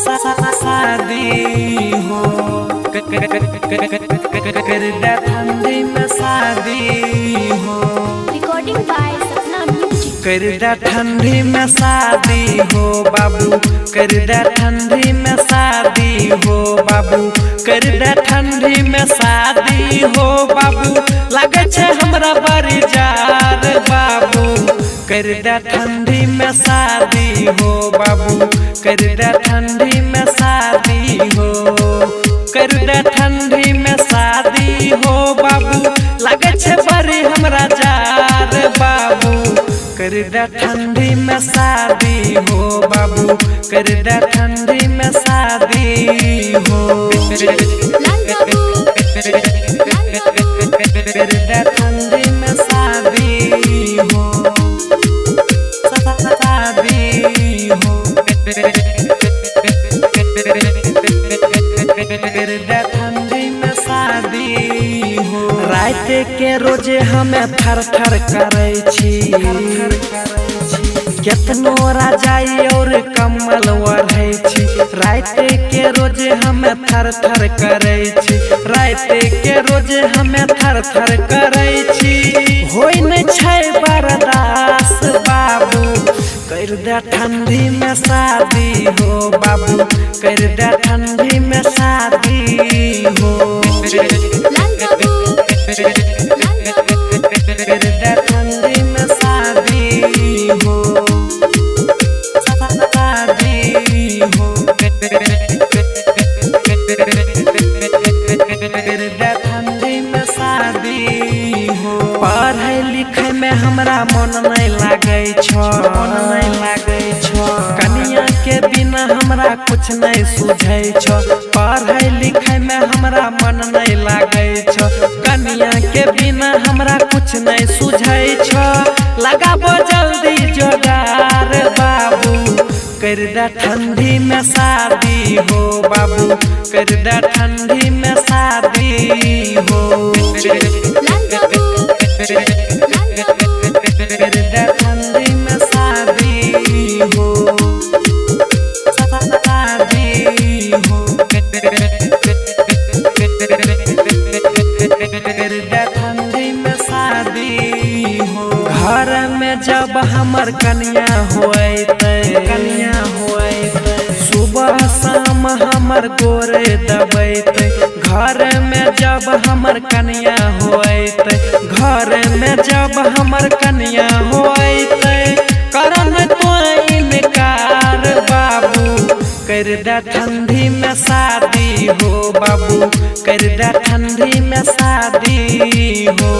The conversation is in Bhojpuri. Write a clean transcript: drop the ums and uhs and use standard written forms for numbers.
शादी हो कर दे ठंडी में शादी हो। Recording by Sapna music. कर दे ठंडी में शादी हो बाबू, कर दे ठंडी में शादी हो बाबू, कर दे ठंडी में शादी हो बाबू। लगे छे हमरा बड़ी जार बाबू, कर दे ठंडी में शादी हो बाबू, कर दे ठंडी में शादी हो। कर दे ठंडी में शादी हो बाबू, लगे छे बड़ी हमरा जार बाबू। कर दे ठंडी में शादी हो बाबू, कर दे ठंडी में शादी हो। कर दे ठंडी में शादी हो, शादी हो। कर दे ठंडी में शादी हो। रात के रोजे हमें थर थर करे छी, केतनो राजाई और कमल ओढ़े छी। रात के रोजे हमें थर थर करे छी, रात के रोजे हमें थर थर करे छी। होई न छै बर्दाश्त बाबू, कर दे ठंडी में शादी हो बाबू, कर दे ठंडी में शादी हो। कर दे ठंडी में शादी हो, शादी हो। कर दे ठंडी में शादी हो। पढ़े लिखे में हमरा मन नहीं लागे छो, मन नहीं लागे छो। कनिया के बिना हमरा कुछ नहीं सूझे छो। पढ़े लिखे में हमरा मन नहीं लागे छो, कनिया के बिना हमरा कुछ नहीं सूझे छो। लगाबो जल्दी जोगार बाबू, कर दे ठंडी में शादी हो बाबू, कर दे ठंडी में शादी हो। कर दे ठंडी में शादी हो, शादी हो। कर दे ठंडी में शादी हो। घर में जब हमर कन्या होइते, कन्या होइते, सुबह शाम हमर गोरे दबैते। घर में जब हमर कन्या होइते, घर में जब हमर कन्या होइते, करन तो इनकार बाबू। कर दे ठंडी में शादी हो बाबू, कर दे ठंडी में शादी हो।